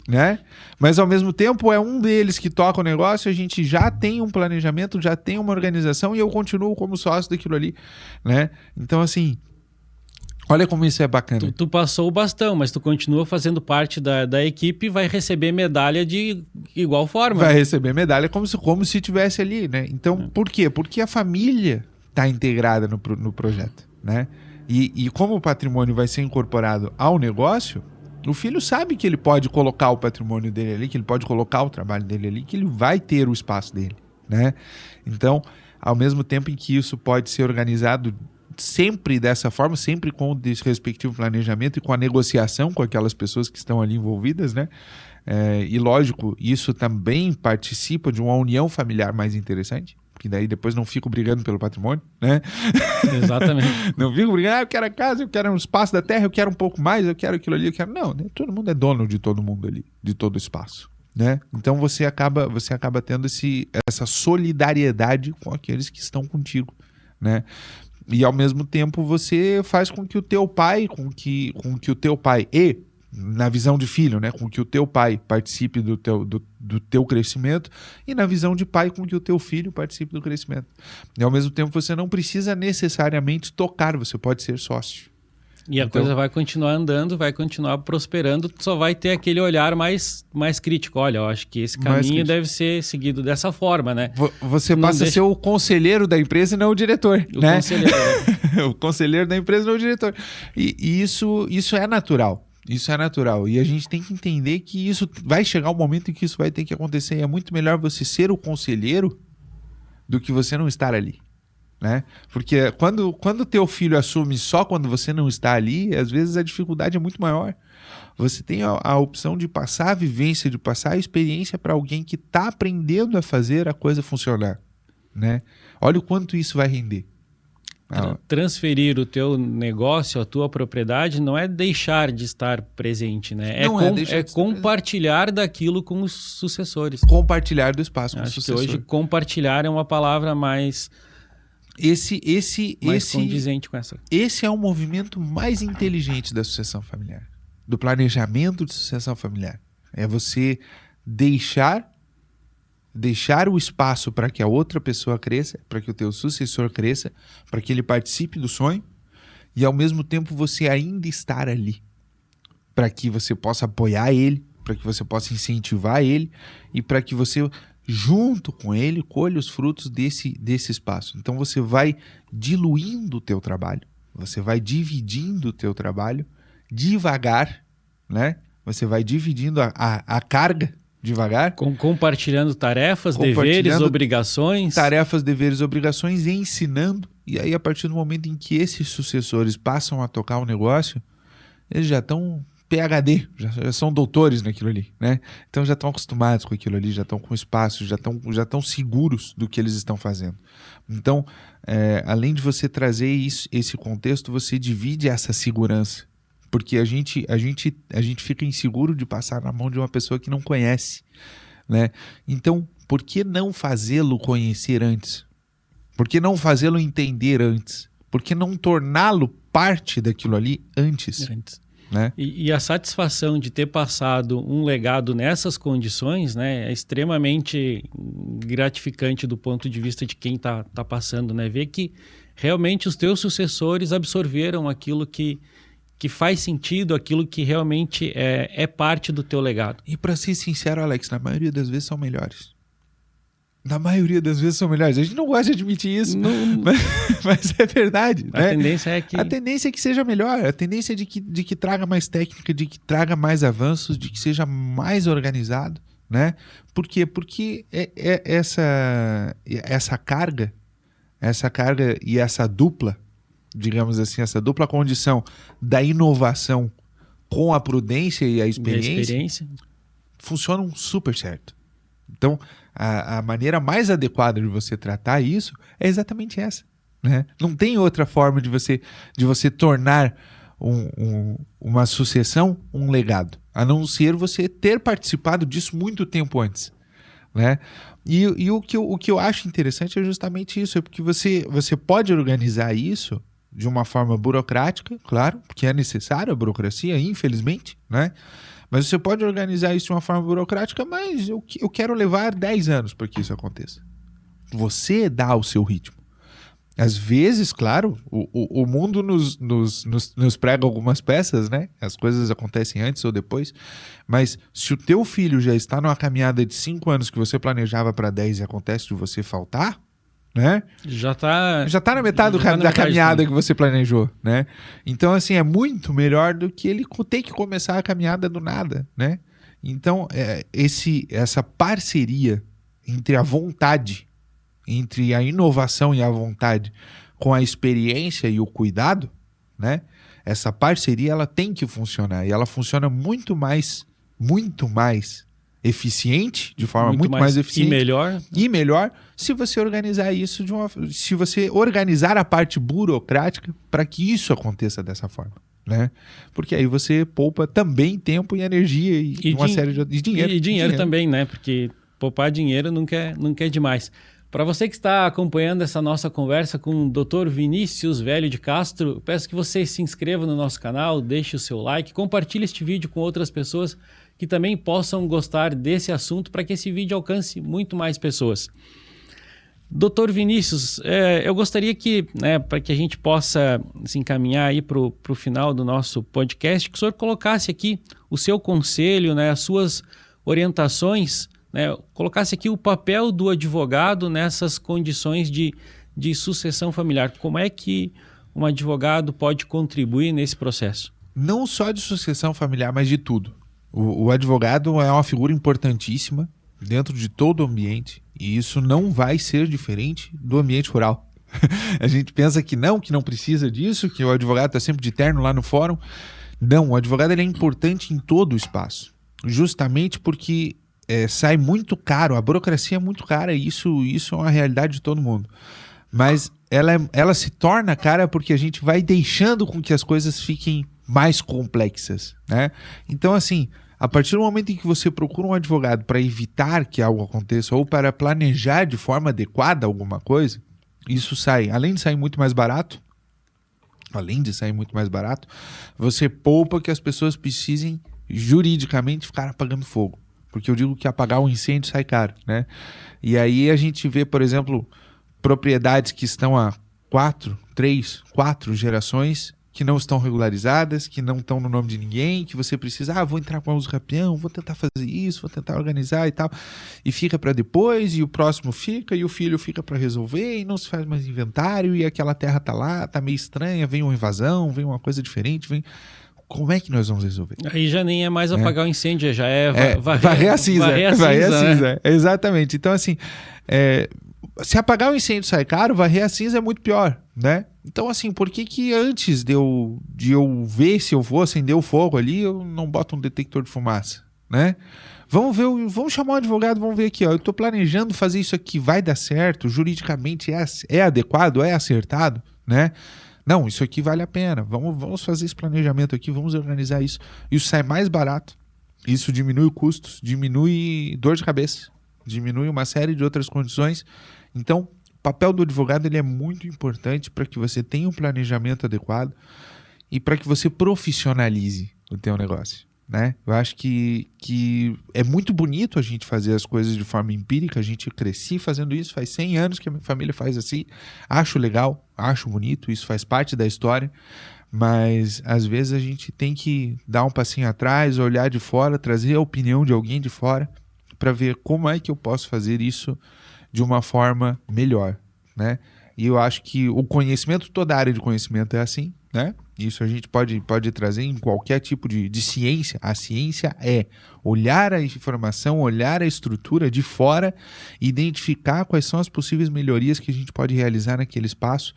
né? Mas ao mesmo tempo é um deles que toca o negócio, a gente já tem um planejamento, já tem uma organização e eu continuo como sócio daquilo ali, né? Então, assim, olha como isso é bacana. Tu passou o bastão, mas tu continua fazendo parte da equipe e vai receber medalha de igual forma. Vai receber medalha como se tivesse ali, né? Então, por quê? Porque a família está integrada no projeto, né? E como o patrimônio vai ser incorporado ao negócio, o filho sabe que ele pode colocar o patrimônio dele ali, que ele pode colocar o trabalho dele ali, que ele vai ter o espaço dele, né? Então, ao mesmo tempo em que isso pode ser organizado sempre dessa forma, sempre com o respectivo planejamento e com a negociação com aquelas pessoas que estão ali envolvidas, né? E lógico, isso também participa de uma união familiar mais interessante, porque daí depois não fico brigando pelo patrimônio, né? Exatamente. Não fico brigando, eu quero a casa, eu quero um espaço da terra, eu quero um pouco mais, eu quero aquilo ali, eu quero... Não, né? Todo mundo é dono de todo mundo ali, de todo o espaço, né? Então você acaba tendo essa solidariedade com aqueles que estão contigo, né? E ao mesmo tempo você faz com que o teu pai, na visão de filho, né, com que o teu pai participe do teu crescimento, e na visão de pai, com que o teu filho participe do crescimento. E ao mesmo tempo você não precisa necessariamente tocar, você pode ser sócio. E a coisa vai continuar andando, vai continuar prosperando, só vai ter aquele olhar mais crítico. Olha, eu acho que esse caminho deve ser seguido dessa forma, né? Você passa a ser o conselheiro da empresa e não o diretor, né? Conselheiro. O conselheiro da empresa e não o diretor. E isso é natural. Isso é natural. E a gente tem que entender que isso vai chegar um momento em que isso vai ter que acontecer. E é muito melhor você ser o conselheiro do que você não estar ali, né? Porque quando teu filho assume só quando você não está ali, às vezes a dificuldade é muito maior. Você tem a opção de passar a vivência, de passar a experiência para alguém que está aprendendo a fazer a coisa funcionar, né? Olha o quanto isso vai render. Transferir o teu negócio, a tua propriedade, não é deixar de estar presente, né? É compartilhar daquilo com os sucessores. Compartilhar do espaço com os sucessores. Acho que hoje compartilhar é uma palavra mais condizente com essa. Esse é o movimento mais inteligente da sucessão familiar, do planejamento de sucessão familiar. É você deixar o espaço para que a outra pessoa cresça, para que o teu sucessor cresça, para que ele participe do sonho, e ao mesmo tempo você ainda estar ali, para que você possa apoiar ele, para que você possa incentivar ele e para que você, junto com ele, colhe os frutos desse espaço. Então você vai diluindo o teu trabalho, você vai dividindo o teu trabalho devagar, né? Você vai dividindo a carga devagar. Compartilhando tarefas, deveres, obrigações. Tarefas, deveres, obrigações e ensinando. E aí, a partir do momento em que esses sucessores passam a tocar o negócio, eles já estão PhD, já são doutores naquilo ali, né? Então já estão acostumados com aquilo ali, já estão com espaço, já estão seguros do que eles estão fazendo. Então, além de você trazer esse contexto, você divide essa segurança. Porque a gente fica inseguro de passar na mão de uma pessoa que não conhece, né? Então, por que não fazê-lo conhecer antes? Por que não fazê-lo entender antes? Por que não torná-lo parte daquilo ali antes? Né? E a satisfação de ter passado um legado nessas condições, né, é extremamente gratificante do ponto de vista de quem está passando, né? Ver que realmente os teus sucessores absorveram aquilo que faz sentido, aquilo que realmente é parte do teu legado. E para ser sincero, Alex, na maioria das vezes são melhores. Na maioria das vezes são melhores. A gente não gosta de admitir isso, mas é verdade. A tendência é que... A tendência é que seja melhor. A tendência é de que traga mais técnica, de que traga mais avanços, de que seja mais organizado, né? Por quê? Porque essa carga e essa dupla, digamos assim, essa dupla condição da inovação com a prudência e a experiência funcionam super certo. Então, a maneira mais adequada de você tratar isso é exatamente essa, né? Não tem outra forma de você tornar uma sucessão um legado, a não ser você ter participado disso muito tempo antes, né? E o que eu acho interessante é justamente isso, é porque você pode organizar isso de uma forma burocrática, claro, porque é necessário a burocracia, infelizmente, né? Mas você pode organizar isso de uma forma burocrática, mas eu quero levar 10 anos para que isso aconteça. Você dá o seu ritmo. Às vezes, claro, o mundo nos prega algumas peças, né? As coisas acontecem antes ou depois. Mas se o teu filho já está numa caminhada de 5 anos que você planejava para 10 e acontece de você faltar, né? Já tá na metade da caminhada que você planejou, né? Então, assim, é muito melhor do que ele ter que começar a caminhada do nada, né? Então, essa parceria entre a vontade, entre a inovação e a vontade com a experiência e o cuidado, né? Essa parceria, ela tem que funcionar, e ela funciona muito mais eficiente, de forma muito mais eficiente e melhor se você organizar isso se você organizar a parte burocrática para que isso aconteça dessa forma, né? Porque aí você poupa também tempo e energia e uma série de dinheiro. E dinheiro também, né? Porque poupar dinheiro nunca é demais. Para você que está acompanhando essa nossa conversa com o Dr. Vinícius Velho de Castro, peço que você se inscreva no nosso canal, deixe o seu like, compartilhe este vídeo com outras pessoas que também possam gostar desse assunto para que esse vídeo alcance muito mais pessoas. Doutor Vinícius, eu gostaria que, né, para que a gente possa se encaminhar aí para o final do nosso podcast, que o senhor colocasse aqui o seu conselho, né, as suas orientações, né, colocasse aqui o papel do advogado nessas condições de sucessão familiar. Como é que um advogado pode contribuir nesse processo? Não só de sucessão familiar, mas de tudo. O advogado é uma figura importantíssima dentro de todo o ambiente, e isso não vai ser diferente do ambiente rural. A gente pensa que não precisa disso, que o advogado está sempre de terno lá no fórum. Não, o advogado ele é importante em todo o espaço, justamente porque sai muito caro, a burocracia é muito cara, e isso é uma realidade de todo mundo. Mas ela se torna cara porque a gente vai deixando com que as coisas fiquem mais complexas, né? Então, assim, a partir do momento em que você procura um advogado para evitar que algo aconteça ou para planejar de forma adequada alguma coisa, isso sai, além de sair muito mais barato, você poupa que as pessoas precisem juridicamente ficar apagando fogo. Porque eu digo que apagar um incêndio sai caro, né? E aí a gente vê, por exemplo, propriedades que estão há 4 gerações que não estão regularizadas, que não estão no nome de ninguém, que você precisa, vou entrar com a uso capião, vou tentar fazer isso, vou tentar organizar e tal, e fica para depois, e o próximo fica, e o filho fica para resolver, e não se faz mais inventário, e aquela terra tá lá, tá meio estranha, vem uma invasão, vem uma coisa diferente, como é que nós vamos resolver? Aí já nem é mais apagar o incêndio, já é varrer a cinza. Varrer a cinza. Exatamente. Então, assim, se apagar o incêndio sai caro, varrer a cinza é muito pior, né? Então, assim, por que antes de eu ver se eu vou acender o fogo ali, eu não boto um detector de fumaça, né? Vamos chamar um advogado, vamos ver aqui, ó, eu estou planejando fazer isso aqui, vai dar certo, juridicamente é adequado, é acertado, né? Não, isso aqui vale a pena, vamos fazer esse planejamento aqui, vamos organizar isso. Isso sai mais barato, isso diminui custos, diminui dor de cabeça, diminui uma série de outras condições. Então, o papel do advogado ele é muito importante para que você tenha um planejamento adequado e para que você profissionalize o teu negócio, né? Eu acho que é muito bonito a gente fazer as coisas de forma empírica. A gente cresci fazendo isso, faz 100 anos que a minha família faz assim, acho legal, acho bonito, isso faz parte da história, mas às vezes a gente tem que dar um passinho atrás, olhar de fora, trazer a opinião de alguém de fora para ver como é que eu posso fazer isso de uma forma melhor, né? E eu acho que o conhecimento, toda a área de conhecimento é assim, né? Isso a gente pode trazer em qualquer tipo de ciência. A ciência é olhar a informação, olhar a estrutura de fora, identificar quais são as possíveis melhorias que a gente pode realizar naquele espaço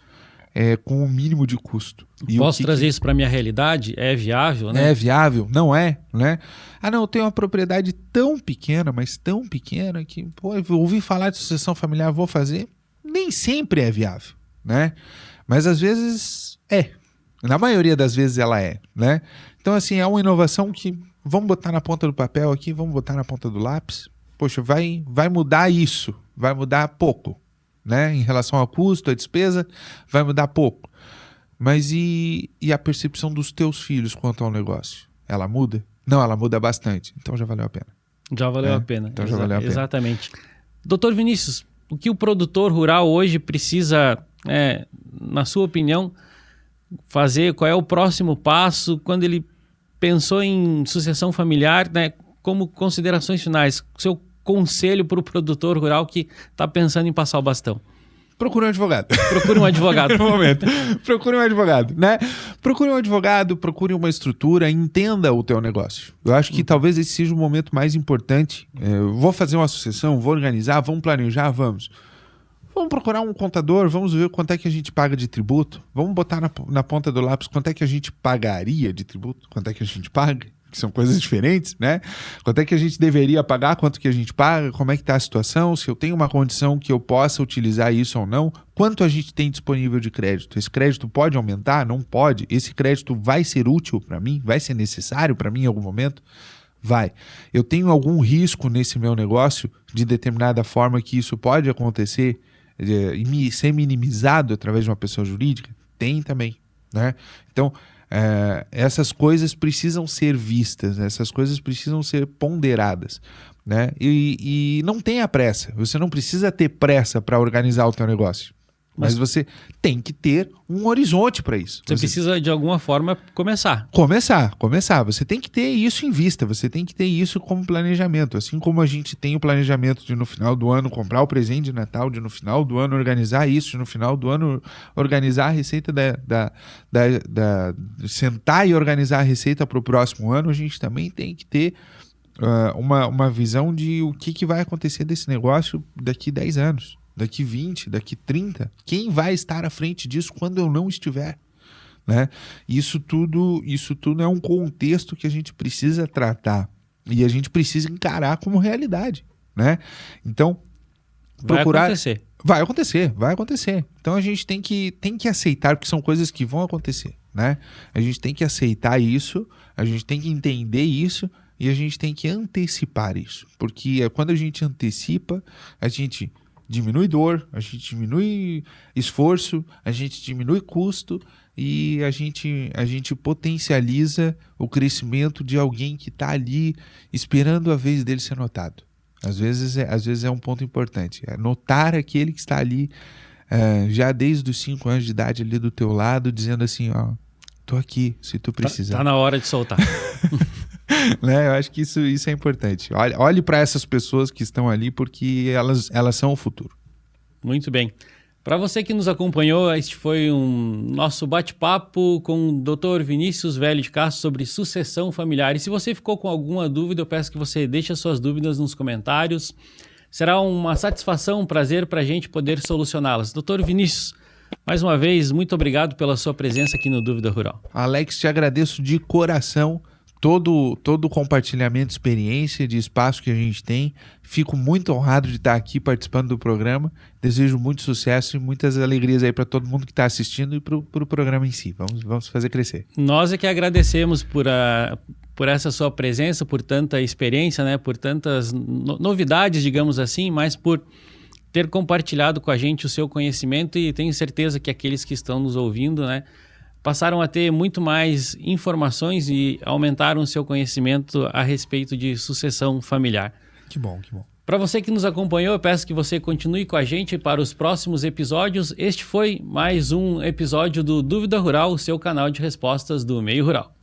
com o mínimo de custo. Posso trazer isso para a minha realidade? É viável, né? É viável? Não é, né? Ah, não, eu tenho uma propriedade tão pequena, mas tão pequena que, pô, eu ouvi falar de sucessão familiar, vou fazer. Nem sempre é viável, né? Mas às vezes é. Na maioria das vezes ela é, né? Então, assim, é uma inovação que vamos botar na ponta do papel aqui, vamos botar na ponta do lápis. Poxa, vai mudar isso, vai mudar pouco, né? Em relação ao custo, à despesa, vai mudar pouco. Mas e a percepção dos teus filhos quanto ao negócio? Ela muda? Não, ela muda bastante. Então já valeu a pena. Já valeu a pena. Então já valeu a pena. Exatamente. Doutor Vinícius, o que o produtor rural hoje precisa, na sua opinião, fazer? Qual é o próximo passo quando ele pensou em sucessão familiar, né? Como considerações finais, seu conselho para o produtor rural que está pensando em passar o bastão? Procure um advogado. Procure um advogado. No momento. Procure um advogado, né? Procure um advogado, procure uma estrutura, entenda o teu negócio. Eu acho que talvez esse seja o momento mais importante. Vou fazer uma sucessão, vou organizar, vamos planejar, vamos. Vamos procurar um contador, vamos ver quanto é que a gente paga de tributo. Vamos botar na ponta do lápis quanto é que a gente pagaria de tributo, quanto é que a gente paga, que são coisas diferentes, né? Quanto é que a gente deveria pagar, quanto que a gente paga, como é que está a situação, se eu tenho uma condição que eu possa utilizar isso ou não, quanto a gente tem disponível de crédito. Esse crédito pode aumentar? Não pode. Esse crédito vai ser útil para mim? Vai ser necessário para mim em algum momento? Vai. Eu tenho algum risco nesse meu negócio de determinada forma que isso pode acontecer e ser minimizado através de uma pessoa jurídica? Tem também, né? Então, essas coisas precisam ser vistas, essas coisas precisam ser ponderadas, né? E não tenha pressa. Você não precisa ter pressa para organizar o teu negócio. Mas você tem que ter um horizonte para isso. Você precisa, de alguma forma, começar. Começar. Você tem que ter isso em vista, você tem que ter isso como planejamento. Assim como a gente tem o planejamento de no final do ano comprar o presente de Natal, de no final do ano organizar isso, de no final do ano organizar a receita sentar e organizar a receita para o próximo ano, a gente também tem que ter uma visão de o que vai acontecer desse negócio daqui 10 anos. Daqui 20, daqui 30, quem vai estar à frente disso quando eu não estiver? Né? Isso tudo é um contexto que a gente precisa tratar e a gente precisa encarar como realidade. Né? Então, procurar... Vai acontecer. Então a gente tem que aceitar, porque são coisas que vão acontecer. Né? A gente tem que aceitar isso, a gente tem que entender isso e a gente tem que antecipar isso. Porque quando a gente antecipa, a gente diminui dor, a gente diminui esforço, a gente diminui custo e a gente potencializa o crescimento de alguém que está ali esperando a vez dele ser notado. Às vezes é um ponto importante, é notar aquele que está ali já desde os 5 anos de idade ali do teu lado, dizendo assim, ó, tô aqui, se tu precisar. Tá na hora de soltar. Né? Eu acho que isso é importante. Olhe para essas pessoas que estão ali, porque elas são o futuro. Muito bem. Para você que nos acompanhou, este foi um nosso bate-papo com o Dr. Vinícius Velho de Castro sobre sucessão familiar. E se você ficou com alguma dúvida, eu peço que você deixe as suas dúvidas nos comentários. Será uma satisfação, um prazer para a gente poder solucioná-las. Dr. Vinícius, mais uma vez, muito obrigado pela sua presença aqui no Dúvida Rural. Alex, te agradeço de coração todo o compartilhamento de experiência, de espaço que a gente tem. Fico muito honrado de estar aqui participando do programa. Desejo muito sucesso e muitas alegrias aí para todo mundo que está assistindo e para o programa em si. Vamos fazer crescer. Nós é que agradecemos por essa sua presença, por tanta experiência, né? Por tantas novidades, digamos assim, mas por ter compartilhado com a gente o seu conhecimento, e tenho certeza que aqueles que estão nos ouvindo, né, passaram a ter muito mais informações e aumentaram o seu conhecimento a respeito de sucessão familiar. Que bom, que bom. Para você que nos acompanhou, eu peço que você continue com a gente para os próximos episódios. Este foi mais um episódio do Dúvida Rural, seu canal de respostas do meio rural.